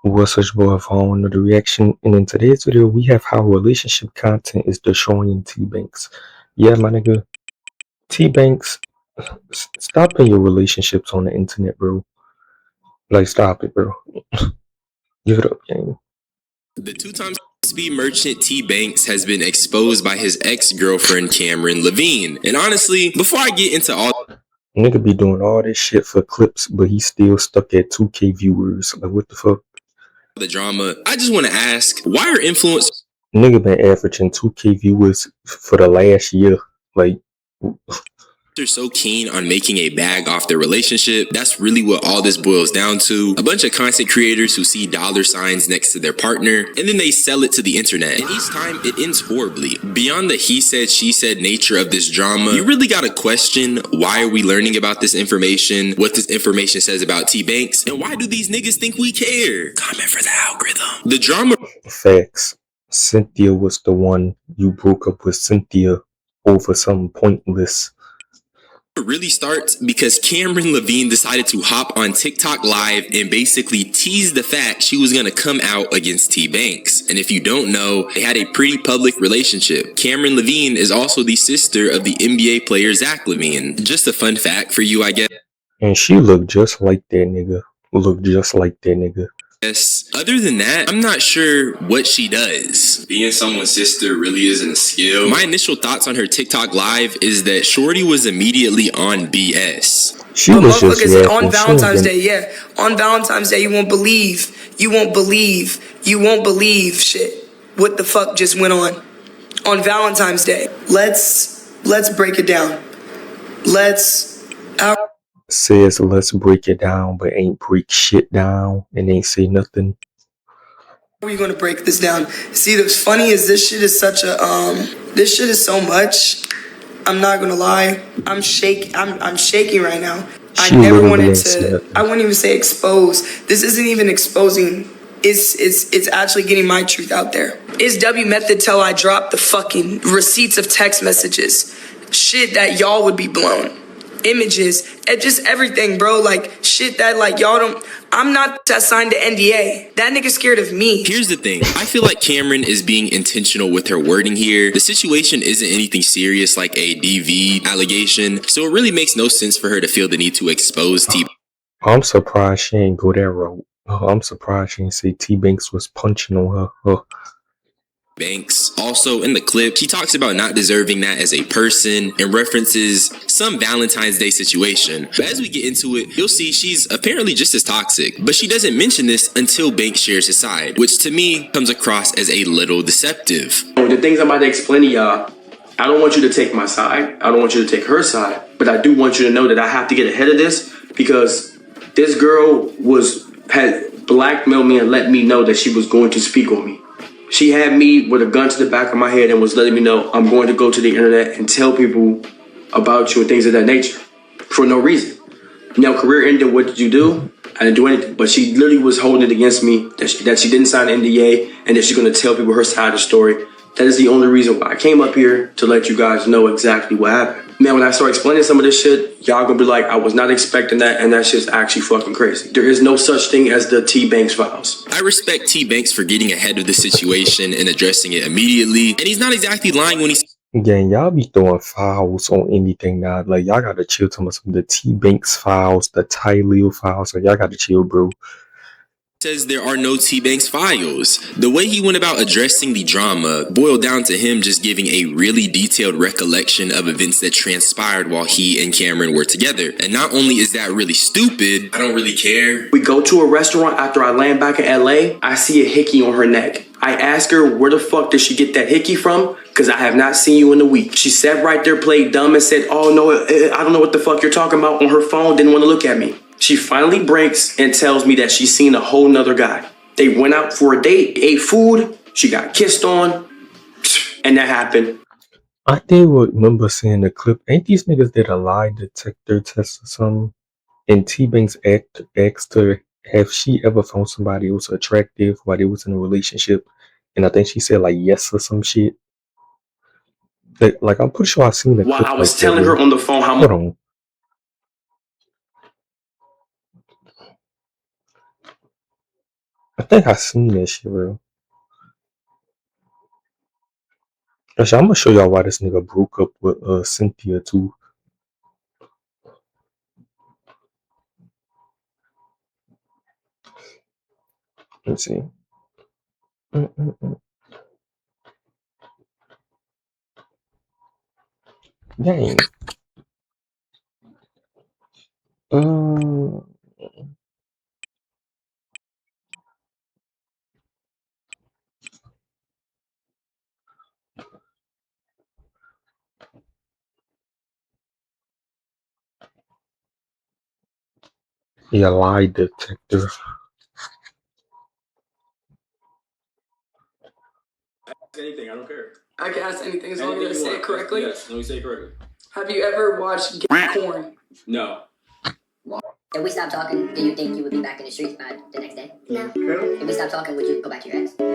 What's such boy following the reaction, and in today's video we have how relationship content is destroying Tbanks. Yeah, my nigga, Tbanks, stop putting your relationships on the internet, bro. Like, stop it, bro. Give it up, gang. The two-time speed merchant Tbanks has been exposed by his ex-girlfriend Camryn Lavine. And honestly, before I get into all Nigga be doing all this shit for clips, but he's still stuck at 2K viewers. Like, what the fuck? the drama, I just want to ask, why are influencers Nigga been averaging 2K viewers for the last year. Like, so keen on making a bag off their relationship? That's really what all this boils down to. A bunch of content creators who see dollar signs next to their partner, and then they sell it to the internet. And each time it ends horribly. Beyond the he said, she said nature of this drama, you really gotta question, why are we learning about this information, what this information says about Tbanks, and why do these niggas think we care? Comment for the algorithm. The drama... Facts. Cynthia was the one. You broke up with Cynthia over something pointless. It really starts because Camryn Lavine decided to hop on TikTok live and basically tease the fact she was gonna come out against Tbanks. And if you don't know, they had a pretty public relationship. Camryn Lavine is also the sister of the NBA player Zach Lavine. Just a fun fact for you, I guess. And she looked just like that nigga. Looked just like that nigga. Yes. Other than that, I'm not sure what she does. Being someone's sister really isn't a skill. My initial thoughts on her TikTok live is that Shorty was immediately on BS. She was just on Valentine's Day, yeah. On Valentine's Day, you won't believe shit. What the fuck just went on Valentine's Day? Let's break it down. Says let's break it down, but ain't break shit down and ain't say nothing. How are we gonna break this down? See, what's funny is this shit is such a this shit is so much. I'm not gonna lie. I'm shaking right now. I never wanted to. I wouldn't even say expose. This isn't even exposing. It's actually getting my truth out there. It's W method till I drop the fucking receipts of text messages, shit that y'all would be blown. Images and just everything, bro. Like shit that like y'all don't. I'm not signed to NDA. That nigga's scared of me. Here's the thing. I feel like Camryn is being intentional with her wording here. The situation isn't anything serious like a DV allegation, so it really makes no sense for her to feel the need to expose T. I'm surprised she ain't go that route. I'm surprised she ain't say Tbanks was punching on her. Banks. Also in the clip, she talks about not deserving that as a person and references some Valentine's Day situation. But as we get into it, you'll see she's apparently just as toxic. But she doesn't mention this until Banks shares his side, which to me comes across as a little deceptive. The things I'm about to explain to y'all, I don't want you to take my side. I don't want you to take her side. But I do want you to know that I have to get ahead of this because this girl had blackmailed me and let me know that she was going to speak on me. She had me with a gun to the back of my head and was letting me know I'm going to go to the internet and tell people about you and things of that nature for no reason. Now, career ended, what did you do? I didn't do anything. But she literally was holding it against me that she didn't sign an NDA and that she's going to tell people her side of the story. That is the only reason why I came up here, to let you guys know exactly what happened. Man, when I start explaining some of this shit, y'all gonna be like, I was not expecting that, and that shit's actually fucking crazy. There is no such thing as the Tbanks files. I respect Tbanks for getting ahead of the situation and addressing it immediately, and he's not exactly lying when he's... Gang, y'all be throwing files on anything now. Like, y'all gotta chill to the Tbanks files, the Tylil files. So y'all gotta chill, bro. Says there are no Tbanks files. The way he went about addressing the drama boiled down to him just giving a really detailed recollection of events that transpired while he and Camryn were together. And not only is that really stupid, I don't really care. We go to a restaurant after I land back in LA. I see a hickey on her neck. I ask her, where the fuck did she get that hickey from? Because I have not seen you in a week. She sat right there, played dumb and said, oh no, I don't know what the fuck you're talking about on her phone. Didn't want to look at me. She finally breaks and tells me that she's seen a whole nother guy. They went out for a date, ate food, she got kissed on, and that happened. I did remember seeing the clip. Ain't these niggas did a lie detector test or something? And Tbanks asked her, have she ever found somebody who was attractive while they was in a relationship? And I think she said like yes or some shit. Like I'm pretty sure I seen the clip. While I was telling her on the phone how much. Hold on. I think I seen that shit, bro. Actually, I'm gonna show y'all why this nigga broke up with Cynthia too. Let's see. Dang. Yeah, lie detector. Anything, I don't care. I can ask anything as long as I say it correctly. Yes, let me say it correctly. Have you ever watched porn? No. If we stop talking, do you think you would be back in the streets by the next day? No. True. If we stop talking, would you go back to your ex? No.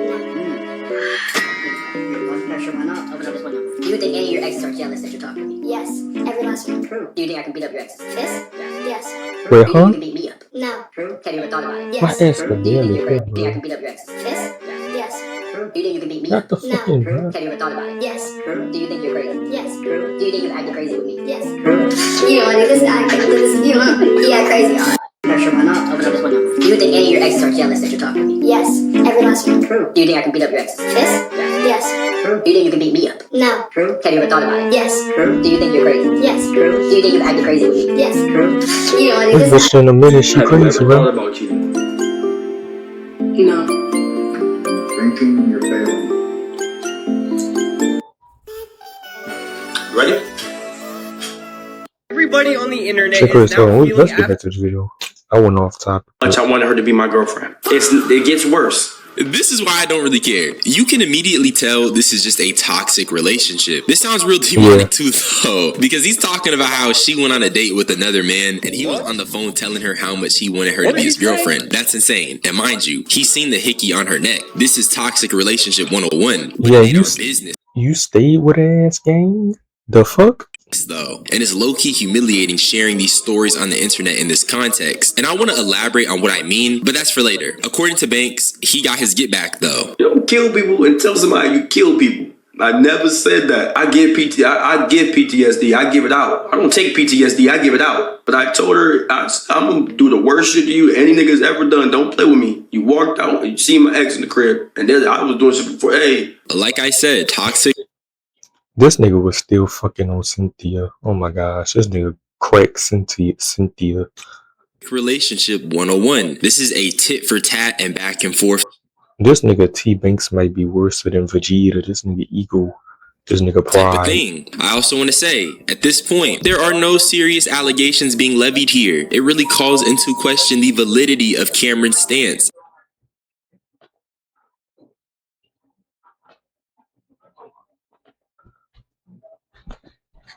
Not sure why not. Open up this window. Do you think any of your exes are jealous that you're talking to me? Yes. Every last one. True. Do you think I can beat up your exes? This? Yes. Yes. Do Wait, you huh? think you can beat me up? No. True. Have you ever thought about it? Yes. My ass True. could Do you think barely you're fit, crazy? Do you think I bro. can beat up your exes? This? Yes. Yes. True. Do you think you can beat me Not up? the No. fucking, True. bro. Have you ever thought about it? Yes. True. Do you think you're crazy? Yes. True. Do you think you've acted crazy with me? Yes. True. You don't want to do this? I can do this. You don't. Yeah, crazy. Not sure why not. Open up this window. Do you think any of your exes are jealous that you're talking to me? Yes. Every last one. True. Do you think I can beat up your exes? This? Yes. True. Do you think you can beat me up? No. True. Have you ever thought about it? Yes. True. Do you think you're crazy? Yes. True. Do you think you've acted crazy with me? Yes. True. You don't want to do This this? bitch in a minute, she Have you crazy, ever thought bro. about cheating? No. Drinking, you're failing. Ready? Everybody on the internet Check is this now out. feeling Let's get back to this video. I went off topic. Much I wanted her to be my girlfriend. It gets worse. This is why I don't really care. You can immediately tell this is just a toxic relationship. This sounds real demonic too, though, because he's talking about how she went on a date with another man and he was on the phone telling her how much he wanted her to be his girlfriend. That's insane. And mind you, he's seen the hickey on her neck. This is toxic relationship 101. Yeah, you business. You stayed with ass gang? The fuck? Though, and it's low-key humiliating sharing these stories on the internet in this context, and I want to elaborate on what I mean, but that's for later. According to Banks, he got his get back though. You don't kill people and tell somebody you kill people. I never said that. I give PTSD. I give it out. I don't take PTSD. I give it out. But I told her I'm gonna do the worst shit to you any niggas ever done. Don't play with me. You walked out and you see my ex in the crib, and then I was doing shit before. Hey, Like I said, toxic This nigga was still fucking on Cynthia. Oh my gosh, this nigga cracked Cynthia. relationship 101. This is a tit for tat and back and forth This nigga Tbanks might be worse than Vegeta. This nigga ego. This nigga type of pride. thing. I also want to say, at this point, there are no serious allegations being levied here. It really calls into question the validity of Camryn's stance.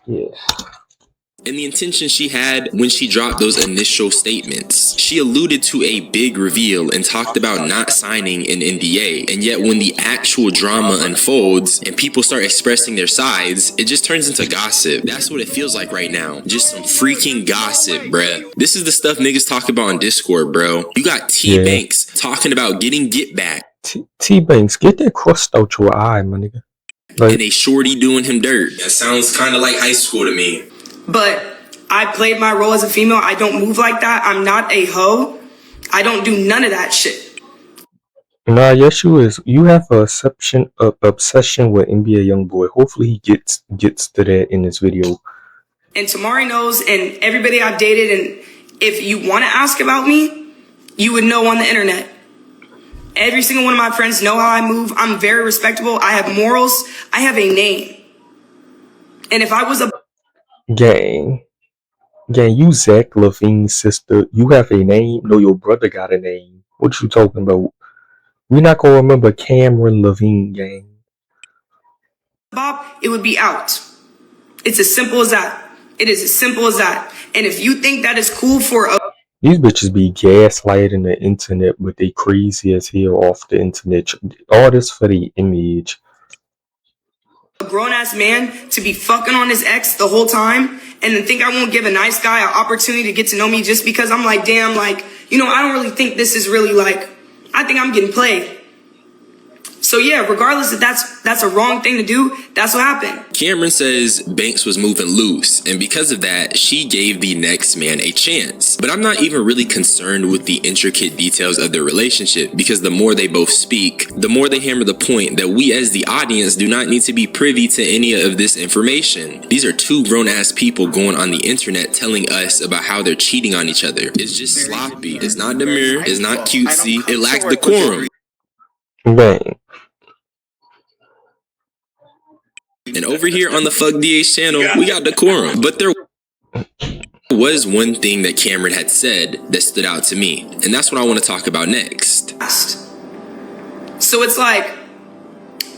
Yeah. And the intention she had when she dropped those initial statements. She alluded to a big reveal and talked about not signing an NDA. And yet when the actual drama unfolds and people start expressing their sides, it just turns into gossip. That's what it feels like right now. Just some freaking gossip, bruh. This is the stuff niggas talk about on Discord, bro. You got Tbanks talking about getting get back. Tbanks, get that crust out your eye, my nigga. Like, And a shorty doing him dirt. That sounds kind of like high school to me. But I played my role as a female. I don't move like that. I'm not a hoe. I don't do none of that shit. nah, yes you is. You have a obsession with NBA YoungBoy. Hopefully he gets to that in this video. And Tamari knows, and everybody I've dated, and if you want to ask about me, you would know on the internet. Every single one of my friends know how I move. I'm very respectable. I have morals. I have a name. And if I was a Gang, you Zach Lavine's sister. You have a name? No, your brother got a name. What you talking about? We're not gonna remember Camryn Lavine, gang. Bob, it would be out. It's as simple as that. It is as simple as that. And if you think that is cool for a These bitches be gaslighting the internet, but they crazy as hell off the internet. All this for the image. grown-ass man to be fucking on his ex the whole time and then think I won't give a nice guy an opportunity to get to know me just because I'm like, damn, like, you know, I don't really think this is really like, I I think I'm getting played. So yeah, regardless if that's a wrong thing to do, that's what happened. Camryn says Banks was moving loose, and because of that, she gave the next man a chance. But I'm not even really concerned with the intricate details of their relationship, because the more they both speak, the more they hammer the point that we as the audience do not need to be privy to any of this information. These are two grown-ass people going on the internet telling us about how they're cheating on each other. It's just sloppy. It's not demure. It's not cutesy. It lacks decorum. Bang. And over here on the Fuck DH channel, we got decorum. But there was one thing that Camryn had said that stood out to me, and that's what I want to talk about next. So it's like,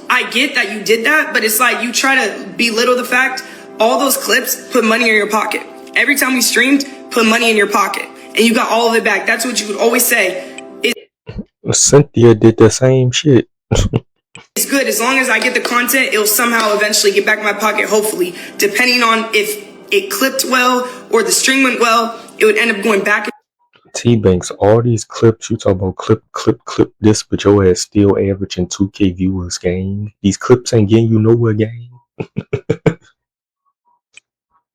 I get that you did that, but it's like you try to belittle the fact all those clips put money in your pocket. Every time we streamed, put money in your pocket, and you got all of it back. That's what you would always say. Cynthia did the same shit. It's good as long as I get the content, it'll somehow eventually get back in my pocket, hopefully. Depending on if it clipped well or the string went well, it would end up going back. Tbanks, all these clips you talk about, clip this, but your ass still averaging 2K viewers, gang. These clips ain't getting you nowhere, gang.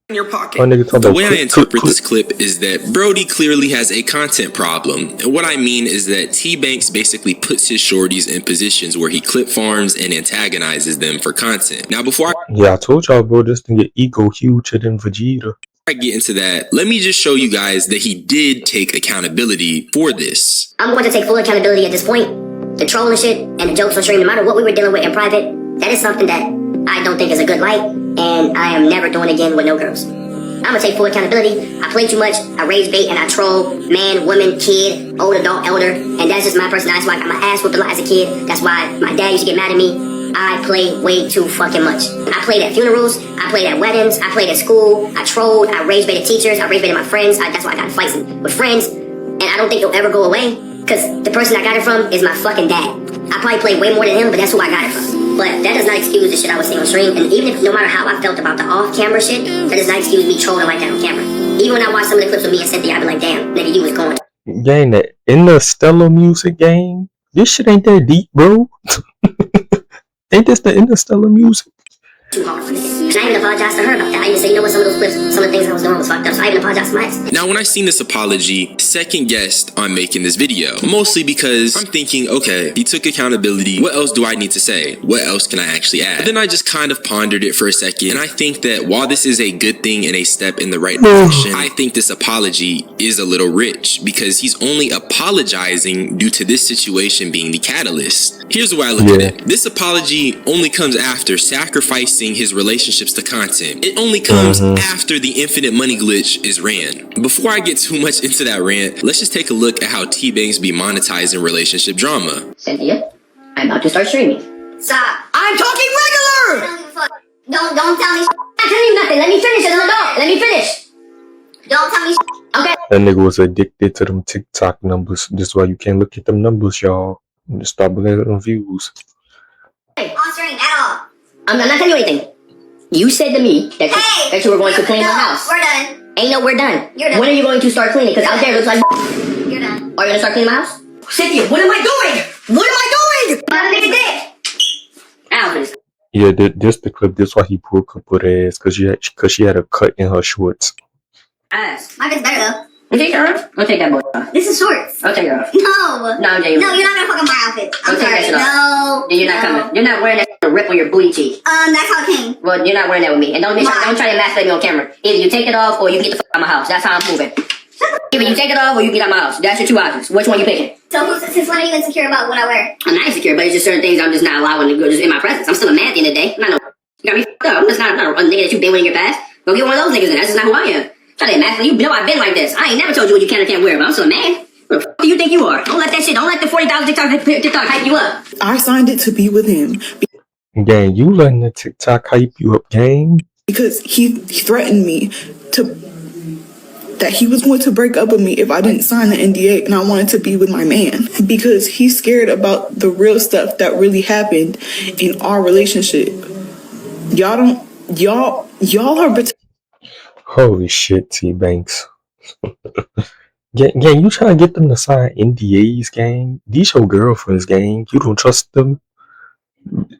In your pocket. The way I interpret this clip is that Brody clearly has a content problem. And what I mean is that Tbanks basically puts his shorties in positions where he clip farms and antagonizes them for content. Now before I told y'all, bro, this nigga ego huger than Vegeta. I get into that, let me just show you guys that he did take accountability for this. I'm going to take full accountability at this point. The trolling shit and the jokes on stream, no matter what we were dealing with in private, that is something that I don't think is a good light, and I am never doing again with no girls. I'm gonna take full accountability. I play too much, I raise bait, and I troll man, woman, kid, old adult, elder, and that's just my personality. That's why I got my ass whooped a lot as a kid. That's why my dad used to get mad at me. I play way too fucking much. I played at funerals, I played at weddings, I played at school, I trolled, I raised baited teachers, I raised baited my friends. That's why I got in fights with friends, and I don't think it'll ever go away, because the person I got it from is my fucking dad. I probably played way more than him, but that's who I got it from. But that does not excuse the shit I was saying on stream, and even if, no matter how I felt about the off-camera shit, that does not excuse me trolling like that on camera. Even when I watch some of the clips with me and Cynthia, I be like, damn, nigga, you was going. Gang, that Interstellar music, gang, this shit ain't that deep, bro. Ain't this the Interstellar music? Too hard for niggas. And I even apologize to her about that. I even say, you know what, some of those clips, some of the things I was doing was fucked up, so I even apologize to my ex. Now, when I seen this apology, second guessed on making this video. Mostly because I'm thinking, okay, he took accountability. What else do I need to say? What else can I actually add? But then I just kind of pondered it for a second, and I think that while this is a good thing and a step in the right direction, I think this apology is a little rich, because he's only apologizing due to this situation being the catalyst. Here's the way I look at it. This apology only comes after sacrificing his relationships to content. It only comes after the infinite money glitch is ran. Before I get too much into that rant, let's just take a look at how Tbanks be monetizing relationship drama. Cynthia, I'm about to start streaming. Stop. I'm talking regular! I don't give a fuck. Don't tell me shit. I'm telling you nothing. Let me finish as an adult. Let me finish. Don't tell me shit. Okay. That nigga was addicted to them TikTok numbers. This is why you can't look at them numbers, y'all. Just stop looking at them views. On stream at all. I'm not telling you anything. You said to me that you were going to clean my house. We're done. Ain't no we're done. You're done. When are you going to start cleaning? Because out there it looks like you're done. Are you gonna start cleaning my house? Cynthia, what am I doing? What am I doing? I'm gonna make a dick. Yeah, this the clip. This why he broke up with her ass, cause she had a cut in her shorts. Ass. My bit's better though. You take her off? I'll take that boy off. This is shorts. I'll take her off. No. No, Jay. No, you're not gonna fuck up my outfit. I'm sorry. No. Then you're not coming. You're not wearing that rip on your booty cheek. That's how it came. Well, you're not wearing that with me. And don't try to emasculate me on camera. Either you take it off or you get the fuck out of my house. That's how I'm moving. Either you take it off or you get out of my house. That's your two options. Which one you picking? So since when are you insecure about what I wear? I'm not insecure, but it's just certain things I'm just not allowing to go just in my presence. I'm still a man at the end of the day. I'm not no. You got me fucked up. I'm just not a nigga that you've been with in your past. Go get one of those niggas in. That's just not who I am. Try to emasculate. You know I've been like this. I ain't never told you what you can or can't wear, but I'm still a man. What the fuck do you think you are? Don't let that shit. Don't let the 40,000 TikTok hype you up. I signed it to be with him. Gang, you letting the TikTok hype you up, gang? Because he threatened me that he was going to break up with me if I didn't sign the NDA, and I wanted to be with my man. Because he's scared about the real stuff that really happened in our relationship. Y'all are Holy shit, Tbanks. Gang, you try to get them to sign NDAs, gang. These your girlfriends, gang. You don't trust them.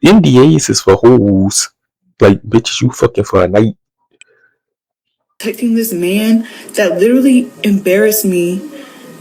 NDAs is for hoes. Like, bitches, you fucking for a night. Protecting this man that literally embarrassed me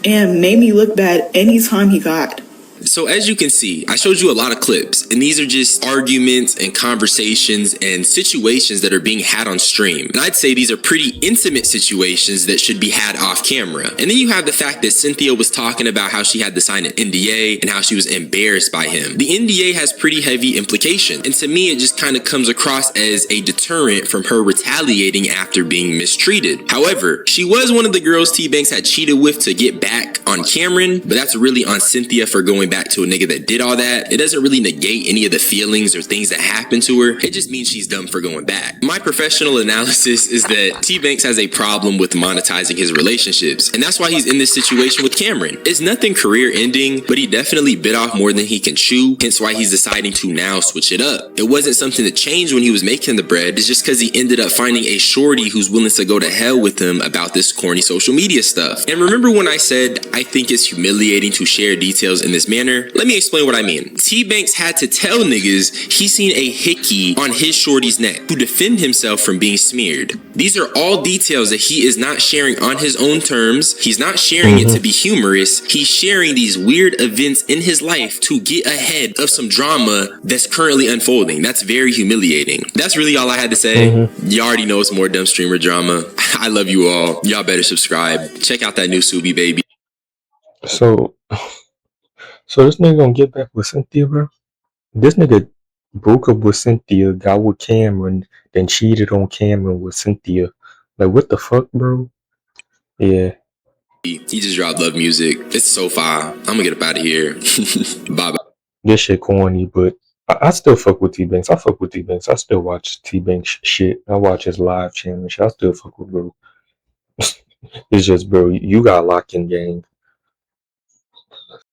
and made me look bad anytime he got. So as you can see, I showed you a lot of clips, and these are just arguments and conversations and situations that are being had on stream. And I'd say these are pretty intimate situations that should be had off camera. And then you have the fact that Cynthia was talking about how she had to sign an NDA and how she was embarrassed by him. The NDA has pretty heavy implications, and to me it just kind of comes across as a deterrent from her retaliating after being mistreated. However, she was one of the girls Tbanks had cheated with to get back on Camryn, but that's really on Cynthia for going back to a nigga that did all that. It doesn't really negate any of the feelings or things that happened to her. It just means she's dumb for going back. My professional analysis is that Tbanks has a problem with monetizing his relationships, and that's why he's in this situation with Camryn. It's nothing career ending, but he definitely bit off more than he can chew, hence why he's deciding to now switch it up. It wasn't something that changed when he was making the bread. It's just because he ended up finding a shorty who's willing to go to hell with him about this corny social media stuff. And remember when I said I think it's humiliating to share details in this manner? Let me explain what I mean. Tbanks had to tell niggas he seen a hickey on his shorty's neck to defend himself from being smeared. These are all details that he is not sharing on his own terms. He's not sharing it to be humorous. He's sharing these weird events in his life to get ahead of some drama that's currently unfolding. That's very humiliating. That's really all I had to say. You already know it's more dumb streamer drama. I love you all. Y'all better subscribe. Check out that new Subi baby. So this nigga gonna get back with Cynthia, bro? This nigga broke up with Cynthia, got with Camryn, then cheated on Camryn with Cynthia. Like, what the fuck, bro? Yeah. He just dropped love music. It's so fire. I'm gonna get up out of here. Bye bye. This shit corny, but I still fuck with Tbanks. I fuck with Tbanks. I still watch Tbanks shit. I watch his live channel and shit. I still fuck with bro. It's just, bro, you got locked in game.